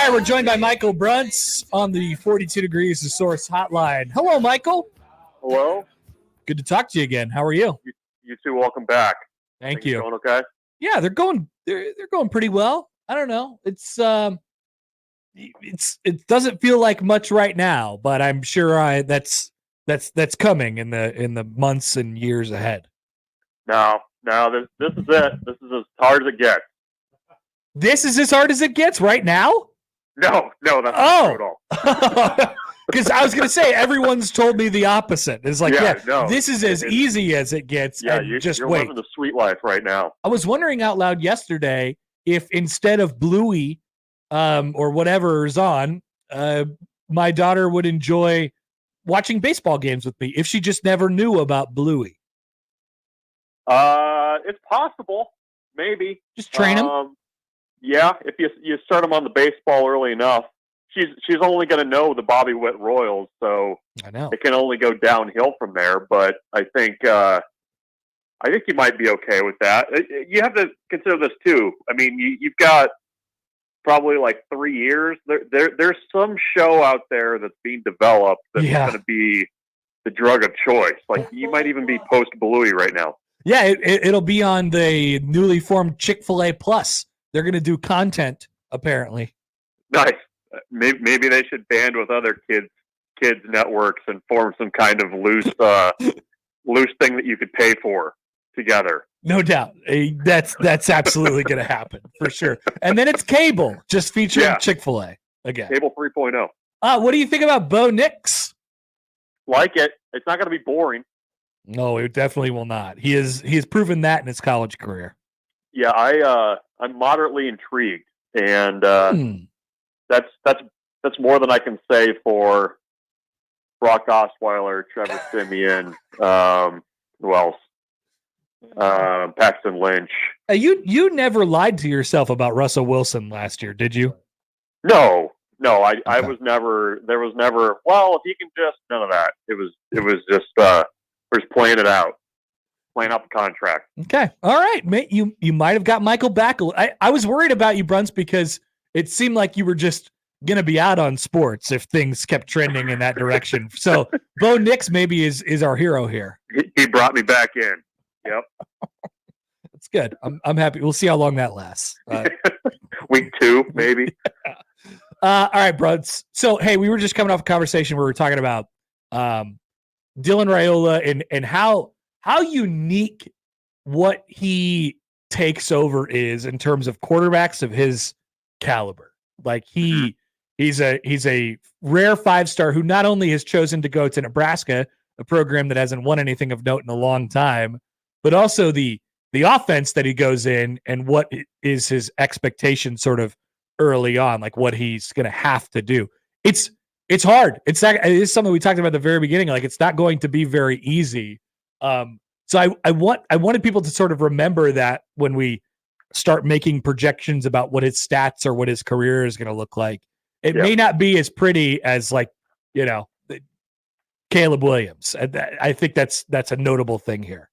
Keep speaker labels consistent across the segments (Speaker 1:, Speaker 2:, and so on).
Speaker 1: right, we're joined by Michael Bruntz on the 42 Degrees of Source hotline. Hello, Michael.
Speaker 2: Hello.
Speaker 1: Good to talk to you again. How are you?
Speaker 2: You two, welcome back.
Speaker 1: Thank
Speaker 2: Things
Speaker 1: you.
Speaker 2: going okay?
Speaker 1: Yeah, they're going pretty well. I don't know. It doesn't feel like much right now, but I'm sure that's coming in the months and years ahead.
Speaker 2: No, this is it. This is as hard as it gets.
Speaker 1: This is as hard as it gets right now?
Speaker 2: No, that's not true at all.
Speaker 1: Because I was going to say, everyone's told me the opposite. It's like, this is as easy as it gets.
Speaker 2: Yeah,
Speaker 1: and
Speaker 2: you're
Speaker 1: wait.
Speaker 2: living the sweet life right now.
Speaker 1: I was wondering out loud yesterday if instead of Bluey or whatever is on, my daughter would enjoy watching baseball games with me if she just never knew about Bluey.
Speaker 2: It's possible. Maybe.
Speaker 1: Just train him?
Speaker 2: Yeah, if you start him on the baseball early enough. She's only going to know the Bobby Witt Royals, so
Speaker 1: I know
Speaker 2: it can only go downhill from there. But I think you might be okay with that. You have to consider this too. I mean, you've got probably like 3 years. There's some show out there that's being developed that's going to be the drug of choice. Like you might even be post Bluey right now.
Speaker 1: Yeah, it'll be on the newly formed Chick-fil-A Plus. They're going to do content apparently.
Speaker 2: Nice. Maybe they should band with other kids networks and form some kind of loose thing that you could pay for together.
Speaker 1: No doubt. That's absolutely going to happen for sure. And then it's cable, just featuring Chick-fil-A again.
Speaker 2: Cable 3.0.
Speaker 1: What do you think about Bo Nix?
Speaker 2: Like it. It's not going to be boring.
Speaker 1: No, it definitely will not. He has proven that in his college career.
Speaker 2: Yeah, I'm moderately intrigued, and that's more than I can say for Brock Osweiler, Trevor Siemian, who else? Paxton Lynch.
Speaker 1: You never lied to yourself about Russell Wilson last year, did you?
Speaker 2: No. I was never. There was never. Well, if you can just none of that. It was just we're just playing it out. Playing out the contract.
Speaker 1: Okay. All right. Mate, you might have got Michael back. I was worried about you, Bruntz, because it seemed like you were just going to be out on sports if things kept trending in that direction. So Bo Nix maybe is our hero here.
Speaker 2: He brought me back in. Yep.
Speaker 1: That's good. I'm happy. We'll see how long that lasts.
Speaker 2: Week 2, maybe.
Speaker 1: All right, Bruntz. So, hey, we were just coming off a conversation where we were talking about Dylan Raiola and how unique what he takes over is in terms of quarterbacks of his caliber. Like he's a rare 5-star who not only has chosen to go to Nebraska, a program that hasn't won anything of note in a long time, but also the offense that he goes in and what is his expectation sort of early on, like what he's going to have to do. It's hard. It's something we talked about at the very beginning. Like it's not going to be very easy. So I wanted people to sort of remember that when we start making projections about what his stats or what his career is going to look like, it may not be as pretty as Caleb Williams. I think that's a notable thing here.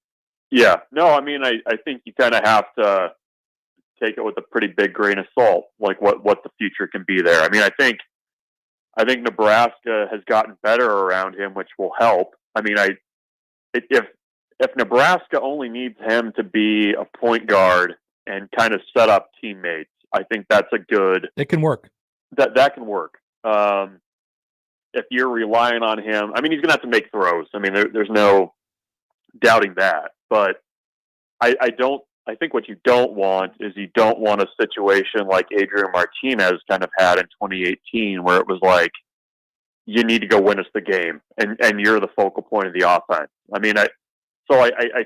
Speaker 2: Yeah, no, I mean, I think you kind of have to take it with a pretty big grain of salt, like what the future can be there. I mean, I think Nebraska has gotten better around him, which will help. I mean, if Nebraska only needs him to be a point guard and kind of set up teammates, I think that's
Speaker 1: it can work.
Speaker 2: That can work. If you're relying on him, I mean, he's going to have to make throws. I mean, there's no doubting that. But I think what you don't want is you don't want a situation like Adrian Martinez kind of had in 2018, where it was like, you need to go win us the game, and you're the focal point of the offense. I mean, I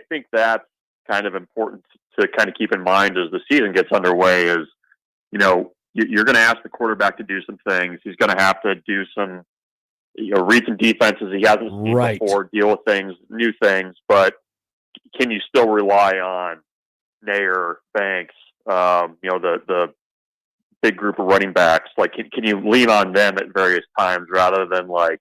Speaker 2: think that's kind of important to kind of keep in mind as the season gets underway is, you're going to ask the quarterback to do some things. He's going to have to do some, read some defenses he hasn't seen before, deal with things, new things, but can you still rely on Nair, Banks, the big group of running backs? Like, can you lean on them at various times rather than like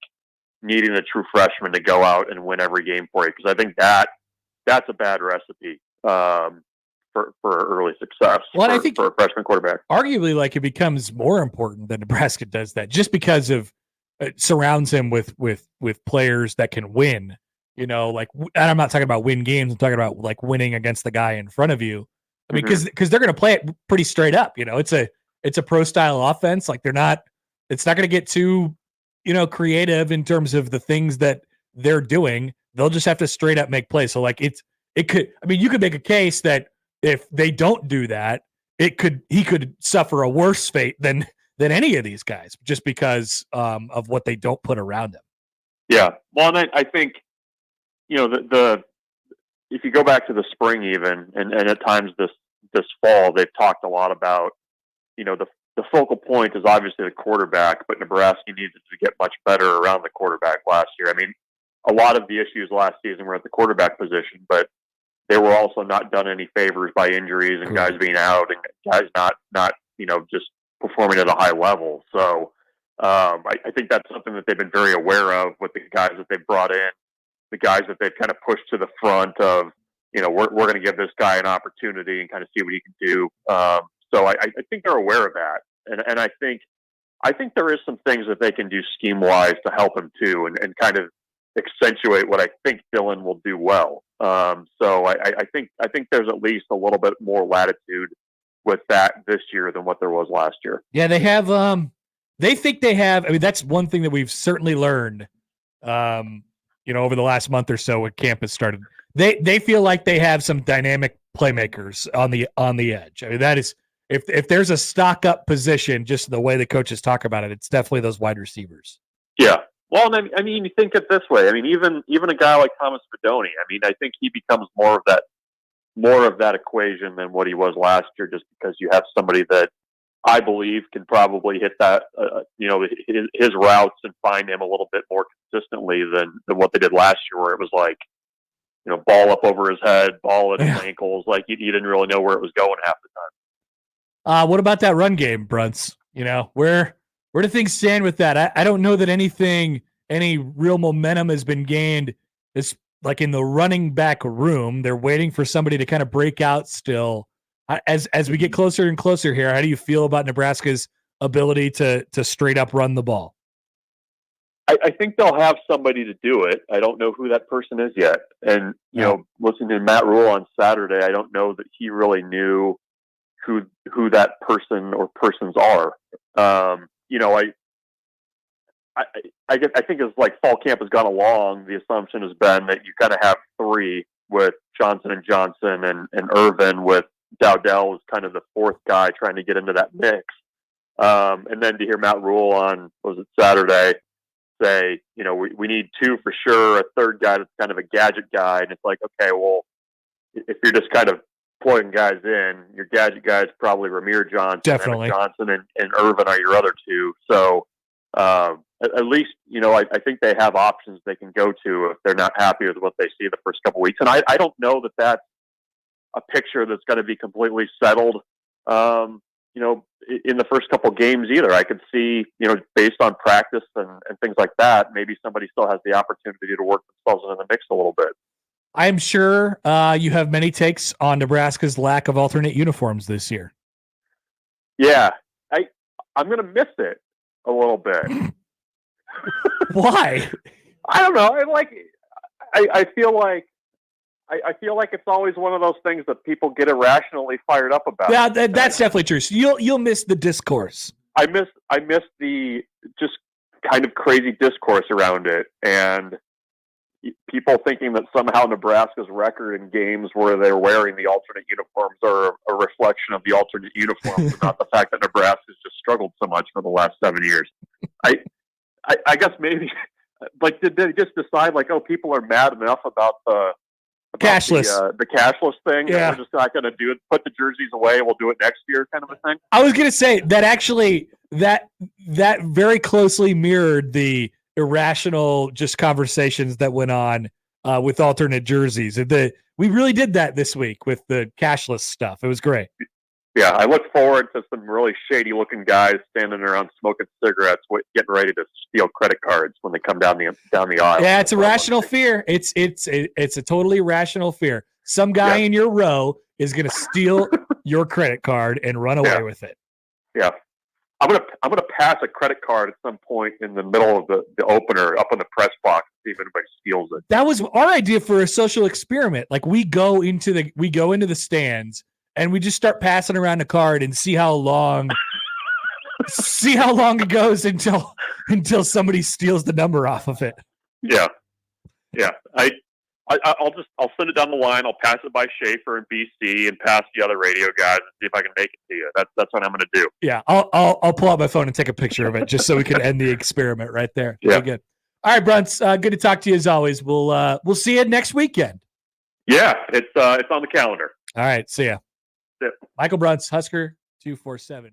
Speaker 2: needing a true freshman to go out and win every game for you? Because I think that's a bad recipe. for early success
Speaker 1: I think
Speaker 2: for a freshman quarterback.
Speaker 1: Arguably, like, it becomes more important that Nebraska does that just because of it surrounds him with players that can win. You know, like, and I'm not talking about win games. I'm talking about like winning against the guy in front of you. I mean, because they're going to play it pretty straight up. You know, it's a pro style offense. Like, it's not going to get too, creative in terms of the things that they're doing. They'll just have to straight up make plays. So like you could make a case that if they don't do that, he could suffer a worse fate than any of these guys just because of what they don't put around him.
Speaker 2: Yeah. Well, and I think, if you go back to the spring even, and at times this fall, they've talked a lot about, the focal point is obviously the quarterback, but Nebraska needed to get much better around the quarterback last year. I mean, a lot of the issues last season were at the quarterback position, but they were also not done any favors by injuries and guys being out and guys not just performing at a high level. So I think that's something that they've been very aware of with the guys that they've brought in, the guys that they've kind of pushed to the front of, we're going to give this guy an opportunity and kind of see what he can do. So I think they're aware of that. And I think there is some things that they can do scheme wise to help him too, and kind of accentuate what I think Dylan will do well. So I think there's at least a little bit more latitude with that this year than what there was last year.
Speaker 1: Yeah, they have. They think they have. I mean, that's one thing that we've certainly learned. Over the last month or so when camp has started, they feel like they have some dynamic playmakers on the edge. I mean, that is if there's a stock up position, just the way the coaches talk about it, it's definitely those wide receivers.
Speaker 2: Yeah. Well, I mean, you think it this way. I mean, even a guy like Thomas Fedoni, I mean, I think he becomes more of that equation than what he was last year, just because you have somebody that I believe can probably hit that, his routes and find him a little bit more consistently than what they did last year, where it was like, ball up over his head, ball at his ankles, like you didn't really know where it was going half the time.
Speaker 1: What about that run game, Bruntz? Where do things stand with that? I don't know that any real momentum has been gained. It's like in the running back room. They're waiting for somebody to kind of break out still. As we get closer and closer here, how do you feel about Nebraska's ability to straight up run the ball?
Speaker 2: I think they'll have somebody to do it. I don't know who that person is yet. And, listening to Matt Rhule on Saturday, I don't know that he really knew who that person or persons are. I think as like fall camp has gone along, the assumption has been that you kind of have three with Johnson and Johnson and Irvin, with Dowdell as kind of the fourth guy trying to get into that mix. And then to hear Matt Rhule on, Saturday, say, we need two for sure, a third guy that's kind of a gadget guy. And it's like, okay, well, if you're just kind of plugging guys in, your gadget guys probably Ramir Johnson,
Speaker 1: definitely
Speaker 2: Johnson and Irvin are your other two. So at least, I think they have options they can go to if they're not happy with what they see the first couple of weeks. And I don't know that that's a picture that's going to be completely settled, in the first couple of games either. I could see, based on practice and things like that, maybe somebody still has the opportunity to work themselves into the mix a little bit.
Speaker 1: I'm sure you have many takes on Nebraska's lack of alternate uniforms this year.
Speaker 2: Yeah, I'm going to miss it a little bit.
Speaker 1: Why?
Speaker 2: I don't know. I feel like it's always one of those things that people get irrationally fired up about.
Speaker 1: Yeah, that's definitely true. So you'll miss the discourse.
Speaker 2: I miss the just kind of crazy discourse around it, and people thinking that somehow Nebraska's record in games where they're wearing the alternate uniforms are a reflection of the alternate uniforms, and not the fact that Nebraska's just struggled so much for the last 7 years. I guess maybe, like, did they just decide, like, people are mad enough about the
Speaker 1: cashless,
Speaker 2: the cashless thing?
Speaker 1: Yeah,
Speaker 2: we're just not going to do it. Put the jerseys away. We'll do it next year, kind of a thing.
Speaker 1: I was going to say that actually that very closely mirrored the irrational just conversations that went on with alternate jerseys. We really did that this week with the cashless stuff. It was great.
Speaker 2: Yeah, I look forward to some really shady-looking guys standing around smoking cigarettes, getting ready to steal credit cards when they come down the aisle.
Speaker 1: Yeah, it's a rational fear. It's a totally rational fear. Some guy in your row is going to steal your credit card and run away with it.
Speaker 2: Yeah. I'm gonna pass a credit card at some point in the middle of the opener up in the press box to see if anybody steals it.
Speaker 1: That was our idea for a social experiment. Like we go into the stands and we just start passing around the card and see how long it goes until somebody steals the number off of it.
Speaker 2: Yeah. I'll send it down the line. I'll pass it by Schaefer and BC and pass the other radio guys and see if I can make it to you. That's what I'm going to do.
Speaker 1: Yeah, I'll pull out my phone and take a picture of it just so we can end the experiment right there.
Speaker 2: Yeah.
Speaker 1: Very good. All right, Bruntz. Good to talk to you as always. We'll see you next weekend.
Speaker 2: Yeah, it's on the calendar.
Speaker 1: All right, see ya.
Speaker 2: Yeah.
Speaker 1: Michael Bruntz, Husker 247.